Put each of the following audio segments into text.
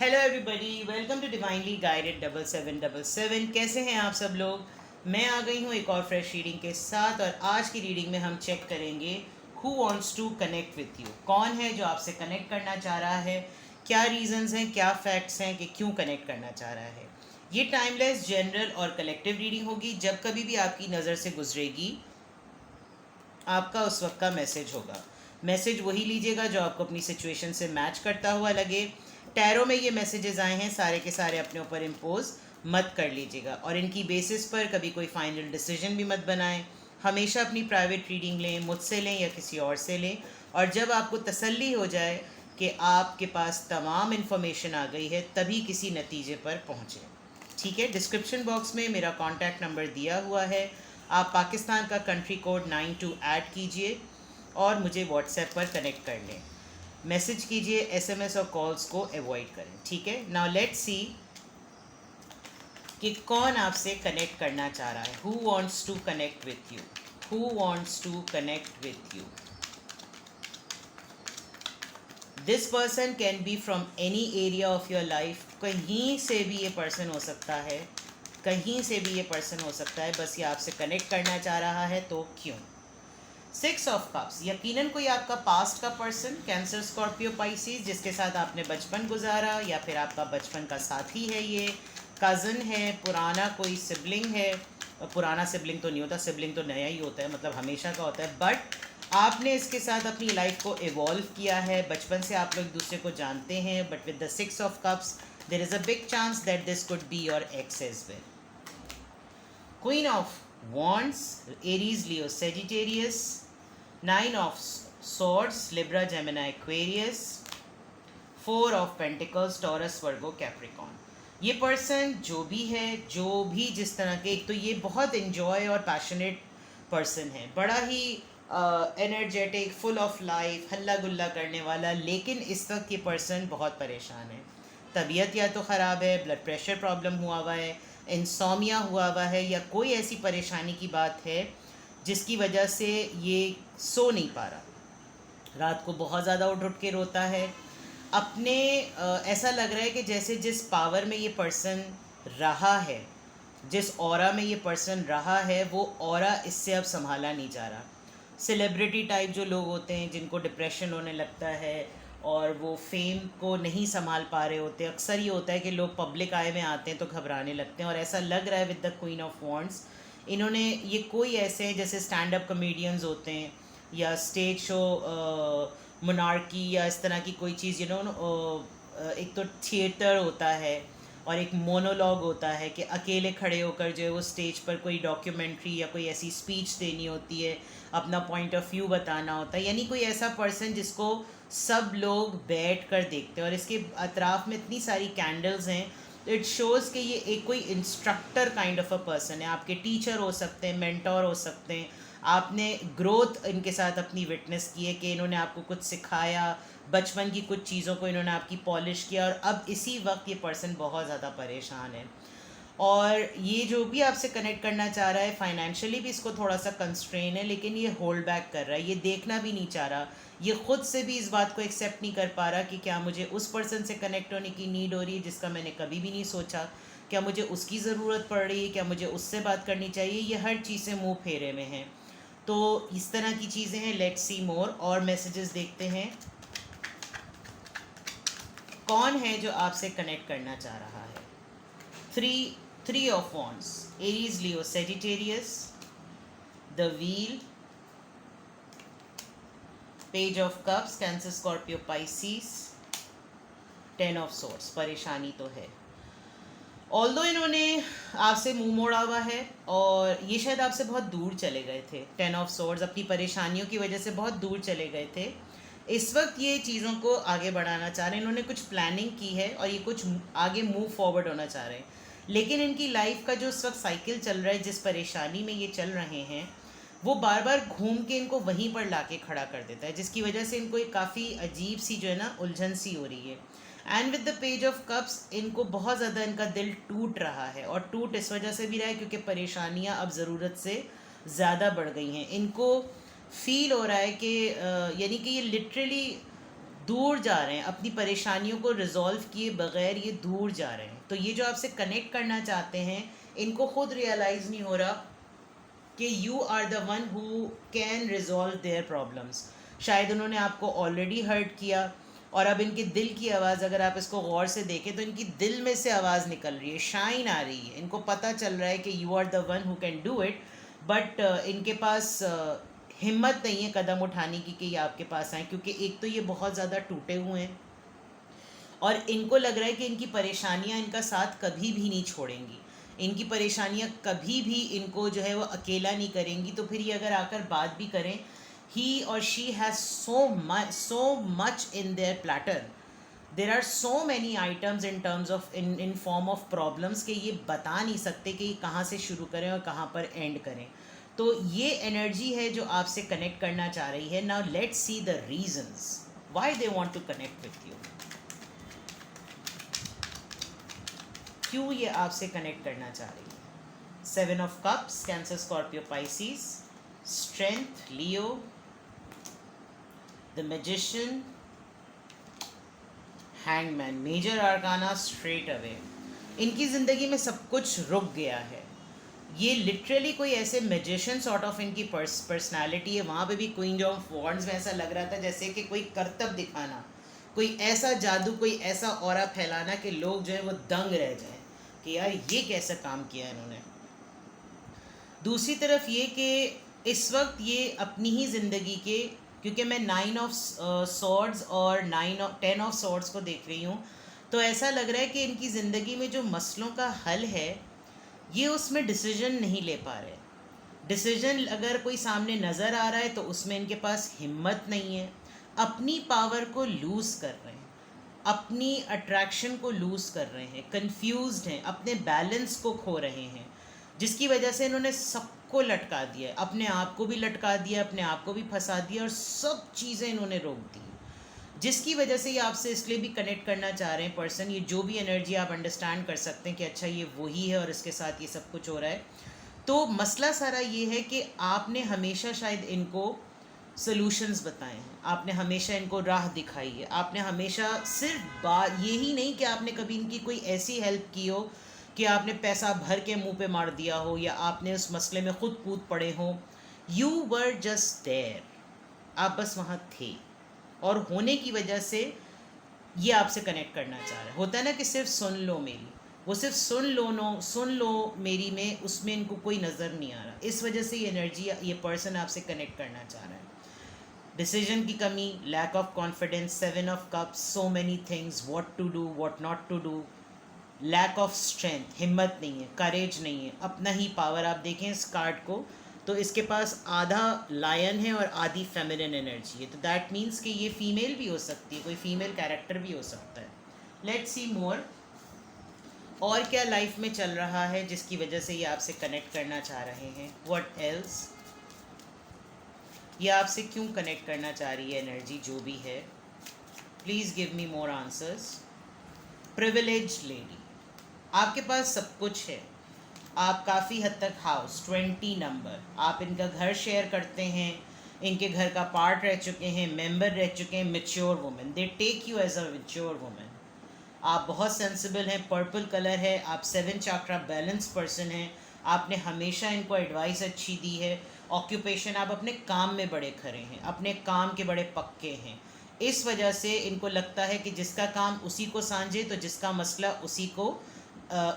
Hello everybody, welcome to divinely guided 7777। कैसे हैं आप सब लोग। मैं आ गई हूँ एक और फ्रेश रीडिंग के साथ, और आज की रीडिंग में हम चेक करेंगे who wants to connect with you. कौन है जो आपसे कनेक्ट करना चाह रहा है, क्या रीजंस हैं, क्या फैक्ट्स हैं कि क्यों कनेक्ट करना चाह रहा है। ये टाइमलेस, जनरल और कलेक्टिव रीडिंग होगी। जब कभी भी आपकी नज़र से गुजरेगी, आपका उस वक्त का मैसेज होगा। मैसेज वही लीजिएगा जो आपको अपनी सिचुएशन से मैच करता हुआ लगे। टैरो में ये मैसेजेस आए हैं, सारे के सारे अपने ऊपर इम्पोज मत कर लीजिएगा, और इनकी बेसिस पर कभी कोई फाइनल डिसीजन भी मत बनाएं। हमेशा अपनी प्राइवेट रीडिंग लें, मुझसे लें या किसी और से लें, और जब आपको तसल्ली हो जाए कि आपके पास तमाम इन्फॉर्मेशन आ गई है, तभी किसी नतीजे पर पहुँचें। ठीक है, डिस्क्रिप्शन बॉक्स में मेरा कॉन्टैक्ट नंबर दिया हुआ है। आप पाकिस्तान का कंट्री कोड 92 ऐड कीजिए और मुझे व्हाट्सएप पर कनेक्ट कर लें। मैसेज कीजिए, एसएमएस और कॉल्स को अवॉइड करें। ठीक है, नाउ लेट्स सी कि कौन आपसे कनेक्ट करना चाह रहा है। Who wants to connect with you, who wants to connect with you. This person can be from any area of your life. कहीं से भी ये पर्सन हो सकता है, कहीं से भी ये पर्सन हो सकता है, बस ये आपसे कनेक्ट करना चाह रहा है, तो क्यों। 6 ऑफ कप्स, यकीनन कोई आपका पास्ट का पर्सन, कैंसर, स्कॉर्पियो, पाइसिस, जिसके साथ आपने बचपन गुजारा, या फिर आपका बचपन का साथी है, ये कज़न है, पुराना कोई सिबलिंग है। पुराना सिबलिंग तो नहीं होता, सिबलिंग तो नया ही होता है, मतलब हमेशा का होता है, बट आपने इसके साथ अपनी लाइफ को इवॉल्व किया है। बचपन से आप लोग एक दूसरे को जानते हैं, but with the 6 of cups there is a big chance that this could be your ex as well. Queen of wands, Aries, Leo, Sagittarius. 9 of swords, Libra, Gemini, Aquarius. 4 of pentacles, Taurus, Virgo, Capricorn. ये person जो भी है, जो भी जिस तरह के, एक तो ये बहुत इन्जॉय और पैशनेट पर्सन है, बड़ा ही एनर्जेटिक, फुल ऑफ लाइफ, हल्ला गुल्ला करने वाला, लेकिन इस वक्त ये पर्सन बहुत परेशान है। तबीयत या तो ख़राब है, ब्लड प्रेशर प्रॉब्लम हुआ है, इंसोमिया हुआ है, या कोई ऐसी परेशानी की बात है जिसकी वजह से ये सो नहीं पा रहा। रात को बहुत ज़्यादा उठ उठ के रोता है। अपने ऐसा लग रहा है कि जैसे जिस पावर में ये पर्सन रहा है, जिस ऑरा में ये पर्सन रहा है, वो ऑरा इससे अब संभाला नहीं जा रहा। सेलिब्रिटी टाइप जो लोग होते हैं, जिनको डिप्रेशन होने लगता है और वो फेम को नहीं संभाल पा रहे होते, अक्सर ये होता है कि लोग पब्लिक आय में आते हैं तो घबराने लगते हैं, और ऐसा लग रहा है with the queen of wands. इन्होंने, ये कोई ऐसे हैं जैसे स्टैंड अप कॉमेडियंस होते हैं, या स्टेज शो, मोनार्की, या इस तरह की कोई चीज़, एक तो थिएटर होता है और एक मोनोलॉग होता है कि अकेले खड़े होकर जो है वो स्टेज पर कोई डॉक्यूमेंट्री या कोई ऐसी स्पीच देनी होती है, अपना पॉइंट ऑफ व्यू बताना होता है, यानी कोई ऐसा पर्सन जिसको सब लोग बैठ कर देखते हैं। और इसके अतराफ़ में इतनी सारी कैंडल्स हैं, इट शोज़ कि ये एक कोई instructor kind of a person है। आपके टीचर हो सकते हैं, मेंटोर हो सकते हैं। आपने ग्रोथ इनके साथ अपनी विटनेस की है कि इन्होंने आपको कुछ सिखाया, बचपन की कुछ चीज़ों को इन्होंने आपकी पॉलिश किया, और अब इसी वक्त ये पर्सन बहुत ज़्यादा परेशान है। और ये जो भी आपसे कनेक्ट करना चाह रहा है, फाइनेंशियली भी इसको थोड़ा सा कंस्ट्रेन है, लेकिन ये होल्ड बैक कर रहा है, ये देखना भी नहीं चाह रहा। ये ख़ुद से भी इस बात को एक्सेप्ट नहीं कर पा रहा कि क्या मुझे उस पर्सन से कनेक्ट होने की नीड हो रही है जिसका मैंने कभी भी नहीं सोचा, क्या मुझे उसकी ज़रूरत पड़ रही है, क्या मुझे उससे बात करनी चाहिए। ये हर चीज़ से मुँह फेरे में है। तो इस तरह की चीज़ें हैं। लेट्स सी मोर, और मैसेजेस देखते हैं। कौन है जो आपसे कनेक्ट करना चाह रहा है। Three of wands, Aries, Leo, Sagittarius, the wheel, page of cups, Cancer, Scorpio, Pisces, 10 of swords. परेशानी तो है, ऑल्दो इन्होंने आपसे मुंह मोड़ा हुआ है, और ये शायद आपसे बहुत दूर चले गए थे। 10 ऑफ सोर्ड्स, अपनी परेशानियों की वजह से बहुत दूर चले गए थे। इस वक्त ये चीज़ों को आगे बढ़ाना चाह रहे हैं, इन्होंने कुछ प्लानिंग की है और ये कुछ आगे मूव फॉरवर्ड होना चाह रहे हैं। लेकिन इनकी लाइफ का जो इस वक्त साइकिल चल रहा है, जिस परेशानी में ये चल रहे हैं, वो बार बार घूम के इनको वहीं पर लाके खड़ा कर देता है, जिसकी वजह से इनको एक काफ़ी अजीब सी जो है ना उलझन सी हो रही है। And with the page of cups, इनको बहुत ज़्यादा इनका दिल टूट रहा है, और टूट इस वजह से भी रहा है क्योंकि परेशानियां अब ज़रूरत से ज़्यादा बढ़ गई हैं। इनको फील हो रहा है कि यानी कि ये लिटरली दूर जा रहे हैं, अपनी परेशानियों को रिजॉल्व किए बगैर ये दूर जा रहे हैं। तो ये जो आपसे कनेक्ट करना चाहते हैं, इनको खुद रियलाइज़ नहीं हो रहा कि you are the one who can resolve their problems. शायद उन्होंने आपको ऑलरेडी हर्ट किया, और अब इनके दिल की आवाज़ अगर आप इसको गौर से देखें तो इनकी दिल में से आवाज़ निकल रही है, शाइन आ रही है। इनको पता चल रहा है कि you are the one who can do it, but इनके पास हिम्मत नहीं है कदम उठाने की कि ये आपके पास आए, क्योंकि एक तो ये बहुत ज़्यादा टूटे हुए हैं और इनको लग रहा है कि इनकी परेशानियां इनका साथ कभी भी नहीं छोड़ेंगी, इनकी परेशानियां कभी भी इनको जो है वो अकेला नहीं करेंगी। तो फिर ये अगर आकर बात भी करें, he or she has so much in their platter, there are so many items in terms of in form of problems कि ये बता नहीं सकते कि कहाँ से शुरू करें और कहाँ पर एंड करें। तो ये एनर्जी है जो आपसे कनेक्ट करना चाह रही है। Now let's see the reasons why they want to connect with you. क्यों ये आपसे कनेक्ट करना चाह रही है? 7 of cups, Cancer, Scorpio, Pisces, strength, Leo, the magician, hangman, major arcana, straight away. इनकी ज़िंदगी में सब कुछ रुक गया है। ये लिटरली कोई ऐसे मैजिशियन सॉर्ट ऑफ इनकी पर्सनालिटी है। वहाँ पे भी क्वीन ऑफ वॉन्ड्स में ऐसा लग रहा था जैसे कि कोई करतब दिखाना, कोई ऐसा जादू, कोई ऐसा ऑरा फैलाना कि लोग जो है वो दंग रह जाएं कि यार ये कैसा काम किया इन्होंने। दूसरी तरफ ये कि इस वक्त ये अपनी ही ज़िंदगी के, क्योंकि मैं 9 ऑफ सॉर्ड्स और 10 ऑफ सॉर्ड्स को देख रही हूँ, तो ऐसा लग रहा है कि इनकी ज़िंदगी में जो मसलों का हल है ये उसमें डिसीजन नहीं ले पा रहे। डिसीजन अगर कोई सामने नज़र आ रहा है तो उसमें इनके पास हिम्मत नहीं है, अपनी पावर को लूज़ कर रहे हैं, अपनी अट्रैक्शन को लूज़ कर रहे हैं, कंफ्यूज्ड हैं, अपने बैलेंस को खो रहे हैं, जिसकी वजह से इन्होंने सबको लटका दिया है, अपने आप को भी लटका दिया, अपने आप को भी फंसा दिया और सब चीज़ें इन्होंने रोक दी, जिसकी वजह से ये आपसे इसलिए भी कनेक्ट करना चाह रहे हैं पर्सन। ये जो भी एनर्जी आप अंडरस्टैंड कर सकते हैं कि अच्छा ये वही है और इसके साथ ये सब कुछ हो रहा है। तो मसला सारा ये है कि आपने हमेशा शायद इनको सॉल्यूशंस बताए हैं, आपने हमेशा इनको राह दिखाई है, आपने हमेशा सिर्फ बात यही नहीं कि आपने कभी इनकी कोई ऐसी हेल्प की हो कि आपने पैसा भर के मुंह पे मार दिया हो या आपने उस मसले में खुद कूद पड़े हो। यू वर जस्ट देयर, आप बस वहाँ थे और होने की वजह से ये आपसे कनेक्ट करना चाह रहा है। होता है ना कि सिर्फ सुन लो मेरी, वो सिर्फ सुन लो मेरी में, उसमें इनको कोई नज़र नहीं आ रहा। इस वजह से ये एनर्जी, ये पर्सन आपसे कनेक्ट करना चाह रहा है। डिसीजन की कमी, lack of confidence, 7 of cups, so many things, what to do what not to do, lack of strength, हिम्मत नहीं है, करेज नहीं है, अपना ही पावर। आप देखें इस कार्ड को तो इसके पास आधा लायन है और आधी फेमिनिन एनर्जी है, तो दैट मीन्स कि ये फीमेल भी हो सकती है, कोई फीमेल कैरेक्टर भी हो सकता है। लेट्स सी मोर, और क्या लाइफ में चल रहा है जिसकी वजह से ये आपसे कनेक्ट करना चाह रहे हैं। व्हाट एल्स, ये आपसे क्यों कनेक्ट करना चाह रही है एनर्जी जो भी है। Please give me more answers. Privileged lady, आपके पास सब कुछ है, आप काफ़ी हद तक हाउस 20 नंबर, आप इनका घर शेयर करते हैं, इनके घर का पार्ट रह चुके हैं, मेंबर रह चुके हैं, mature women, they take you as a mature women. आप बहुत सेंसिबल हैं, पर्पल कलर है, आप 7 चाक्रा बैलेंस पर्सन हैं, आपने हमेशा इनको एडवाइस अच्छी दी है। ऑक्यूपेशन, आप अपने काम में बड़े खरे हैं, अपने काम के बड़े पक्के हैं। इस वजह से इनको लगता है कि जिसका काम उसी को सांझे, तो जिसका मसला उसी को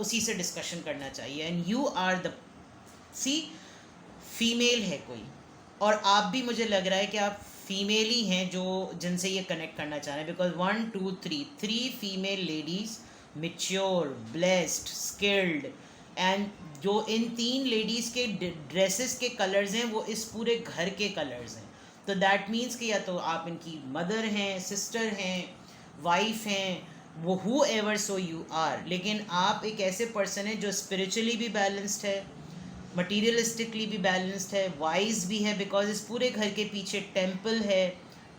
उसी से डिस्कशन करना चाहिए। And you are the female है कोई, और आप भी मुझे लग रहा है कि आप फीमेल ही हैं जो जिनसे ये कनेक्ट करना चाह रहे हैं, because 1 2 3 female ladies, mature, blessed, skilled, and जो इन 3 लेडीज़ के ड्रेसेस के कलर्स हैं वो इस पूरे घर के कलर्स हैं। तो दैट मीन्स कि या तो आप इनकी मदर हैं, सिस्टर हैं, वाइफ हैं, वो whoever so you are, लेकिन आप एक ऐसे पर्सन है जो स्पिरिचुअली भी बैलेंस्ड है, मटीरियलिस्टिकली भी बैलेंस्ड है, वाइज भी है, बिकॉज इस पूरे घर के पीछे टेम्पल है,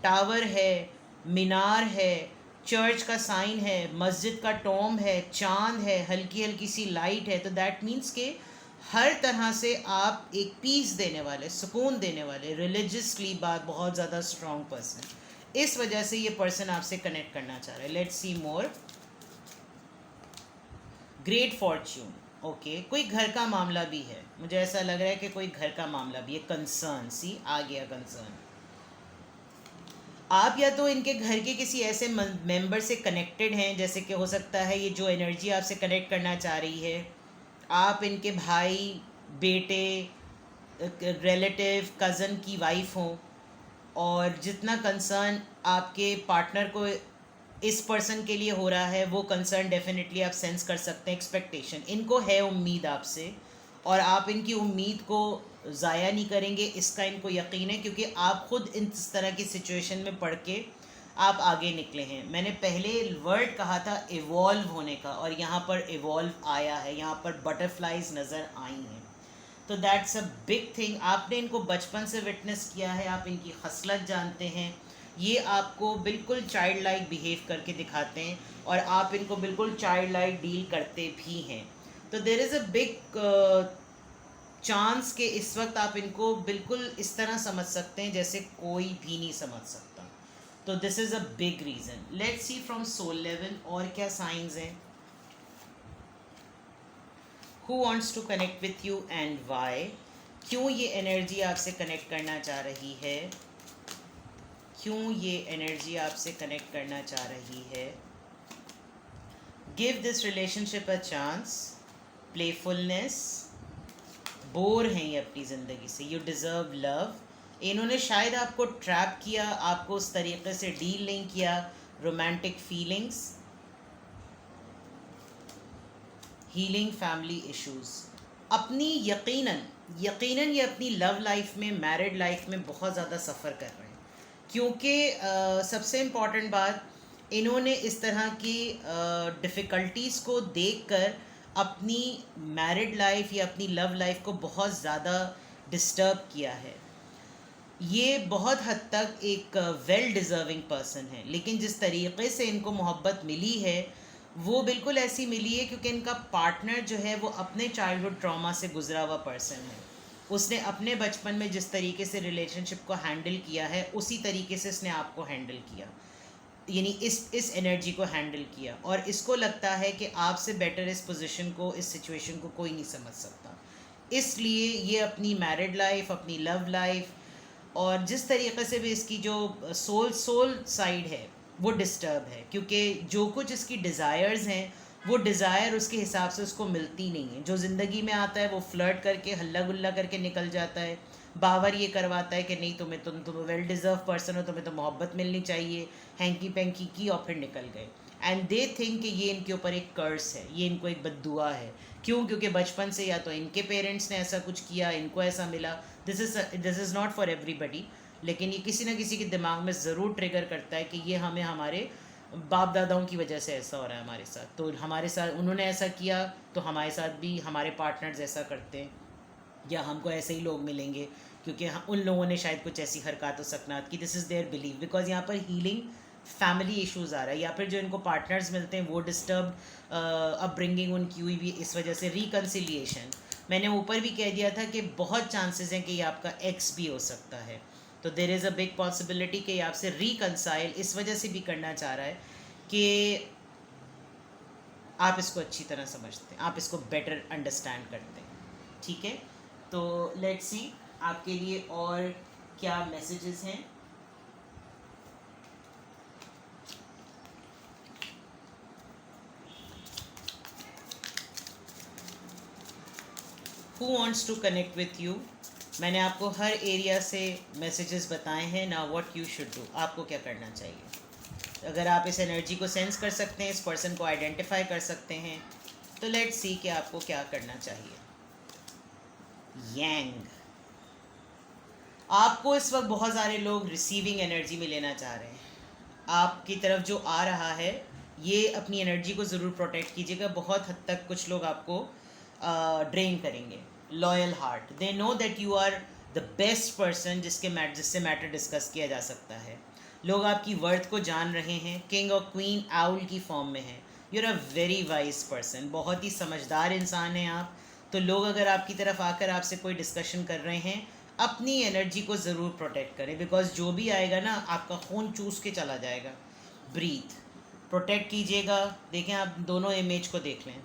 टावर है, मीनार है, चर्च का साइन है, मस्जिद का टॉम है, चांद है, हल्की हल्की सी लाइट है। तो दैट मीन्स के हर तरह से आप एक पीस देने वाले, सुकून देने वाले, रिलीजियसली बात बहुत ज़्यादा स्ट्रॉन्ग पर्सन। इस वजह से ये पर्सन आपसे कनेक्ट करना चाह रहा है. Let's see more. Great Fortune. Okay, कोई घर का मामला भी है. मुझे ऐसा लग रहा है कि कोई घर का मामला भी है. कंसर्न, सी आ गया कंसर्न. आप या तो इनके घर के किसी ऐसे मेंबर से कनेक्टेड हैं, जैसे कि हो सकता है ये जो एनर्जी आपसे कनेक्ट करना चाह रही है, आप इनके भाई, बेटे, रिलेटिव, कज़न की वाइफ हों. और जितना कंसर्न आपके पार्टनर को इस पर्सन के लिए हो रहा है, वो कंसर्न डेफिनेटली आप सेंस कर सकते हैं. एक्सपेक्टेशन इनको है, उम्मीद आपसे, और आप इनकी उम्मीद को ज़ाया नहीं करेंगे, इसका इनको यकीन है, क्योंकि आप खुद इस तरह की सिचुएशन में पढ़ के आप आगे निकले हैं. मैंने पहले वर्ड कहा था इवॉल्व होने का, और यहाँ पर इवॉल्व आया है, यहाँ पर बटरफ्लाइज नज़र आई हैं. तो दैट्स अ बिग थिंग. आपने इनको बचपन से विटनेस किया है, आप इनकी खसलत जानते हैं. ये आपको बिल्कुल चाइल्ड लाइक बिहेव करके दिखाते हैं, और आप इनको बिल्कुल चाइल्ड लाइक डील करते भी हैं. तो there is a big chance कि इस वक्त आप इनको बिल्कुल इस तरह समझ सकते हैं जैसे कोई भी नहीं समझ सकता. तो this is a big reason. Let's see from soul level और क्या साइंस हैं. Who wants to connect with you and why. क्यों ये एनर्जी आपसे कनेक्ट करना चाह रही है, क्यों ये एनर्जी आपसे कनेक्ट करना चाह रही है. Give this relationship a chance. Playfulness. Bore हैं ये अपनी ज़िंदगी से. You deserve love. इन्होंने शायद आपको ट्रैप किया, आपको उस तरीके से डील नहीं किया. Romantic feelings. Healing family issues. अपनी यकीनन ये अपनी लव लाइफ में, मैरिड लाइफ में बहुत ज़्यादा सफ़र कर रहे हैं, क्योंकि सबसे इम्पॉर्टेंट बात, इन्होंने इस तरह की डिफ़िकल्टीज़ को देखकर अपनी मैरिड लाइफ या अपनी लव लाइफ को बहुत ज़्यादा डिस्टर्ब किया है. ये बहुत हद तक एक वेल डिज़र्विंग पर्सन है, लेकिन जिस तरीक़े से इनको मोहब्बत मिली है वो बिल्कुल ऐसी मिली है क्योंकि इनका पार्टनर जो है वो अपने चाइल्डहुड ट्रॉमा से गुजरा हुआ पर्सन है. उसने अपने बचपन में जिस तरीके से रिलेशनशिप को हैंडल किया है, उसी तरीके से इसने आपको हैंडल किया, यानी इस एनर्जी को हैंडल किया. और इसको लगता है कि आपसे बेटर इस पोजीशन को, इस सिचुएशन को कोई नहीं समझ सकता. इसलिए ये अपनी मैरिड लाइफ, अपनी लव लाइफ, और जिस तरीके से भी इसकी जो सोल साइड है वो डिस्टर्ब है, क्योंकि जो कुछ इसकी डिज़ायर्स हैं वो डिज़ायर उसके हिसाब से उसको मिलती नहीं है. जो ज़िंदगी में आता है वो फ्लर्ट करके, हल्ला गुल्ला करके निकल जाता है. बावर ये करवाता है कि नहीं, तुम वेल डिज़र्व पर्सन हो, तुम्हें तो मोहब्बत मिलनी चाहिए, हैंकी पैंकी की, और फिर निकल गए. एंड दे थिंक कि ये इनके ऊपर एक कर्स है, ये इनको एक बद्दुआ है. क्यों? क्योंकि बचपन से या तो इनके पेरेंट्स ने ऐसा कुछ किया, इनको ऐसा मिला. This is not for everybody, लेकिन ये किसी न किसी के दिमाग में ज़रूर ट्रिगर करता है कि ये हमें हमारे बाप दादाओं की वजह से ऐसा हो रहा है हमारे साथ. तो हमारे साथ उन्होंने ऐसा किया, तो हमारे साथ भी हमारे पार्टनर्स ऐसा करते हैं, या हमको ऐसे ही लोग मिलेंगे क्योंकि उन लोगों ने शायद कुछ ऐसी हरकत सकनात की. This is their believe. Because यहाँ पर हीलिंग फैमिली इश्यूज़ आ रहा है, या फिर जो इनको पार्टनर्स मिलते हैं वो डिस्टर्ब अपब्रिंगिंग उनकी हुई भी, इस वजह से रिकन्सिलिएशन. मैंने ऊपर भी कह दिया था कि बहुत चांसेस हैं कि ये आपका एक्स भी हो सकता है. तो देर इज़ अ बिग पॉसिबिलिटी कि ये आपसे रिकन्साइल इस वजह से भी करना चाह रहा है कि आप इसको अच्छी तरह समझते हैं, आप इसको बेटर अंडरस्टैंड करते हैं. ठीक है, तो लेट्स सी आपके लिए और क्या मैसेजेस हैं. Who wants to connect with you. मैंने आपको हर एरिया से मैसेजेस बताए हैं ना. व्हाट यू शुड डू, आपको क्या करना चाहिए. अगर आप इस एनर्जी को सेंस कर सकते हैं, इस पर्सन को आइडेंटिफाई कर सकते हैं, तो लेट्स सी कि आपको क्या करना चाहिए. यांग. आपको इस वक्त बहुत सारे लोग रिसीविंग एनर्जी में लेना चाह रहे हैं. आपकी तरफ जो आ रहा है, ये अपनी एनर्जी को ज़रूर प्रोटेक्ट कीजिएगा. बहुत हद तक कुछ लोग आपको ड्रेन करेंगे. Loyal heart. They know that you are the best person जिससे मैटर डिस्कस किया जा सकता है. लोग आपकी वर्थ को जान रहे हैं. किंग और क्वीन आउल की फॉर्म में है. You are a very wise person. बहुत ही समझदार इंसान हैं आप. तो लोग अगर आपकी तरफ आकर आपसे कोई डिस्कशन कर रहे हैं, अपनी एनर्जी को ज़रूर प्रोटेक्ट करें, बिकॉज जो भी आएगा ना आपका खून चूस के चला जाएगा। ब्रीथ, प्रोटेक्ट कीजिएगा। देखें, आप दोनों इमेज को देख लें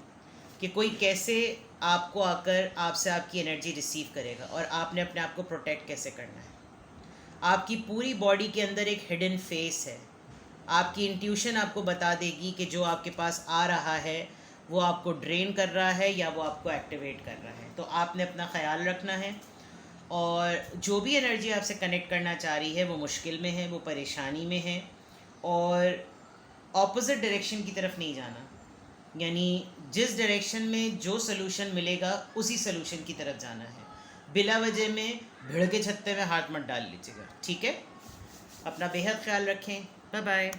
कि कोई कैसे आपको आकर आपसे आपकी एनर्जी रिसीव करेगा और आपने अपने आप को प्रोटेक्ट कैसे करना है। आपकी पूरी बॉडी के अंदर एक हिडन फेस है। आपकी इंट्यूशन आपको बता देगी कि जो आपके पास आ रहा है वो आपको ड्रेन कर रहा है या वो आपको एक्टिवेट कर रहा है। तो आपने अपना ख्याल रखना है, और जो भी एनर्जी आपसे कनेक्ट करना चाह रही है वो मुश्किल में है, वो परेशानी में है, और ऑपोजिट डायरेक्शन की तरफ नहीं जाना। यानी जिस डायरेक्शन में जो सोल्यूशन मिलेगा उसी सोल्यूशन की तरफ जाना है। बिला वजह में भिड़ के छत्ते में हाथ मत डाल लीजिएगा, ठीक है। अपना बेहद ख्याल रखें। Bye bye.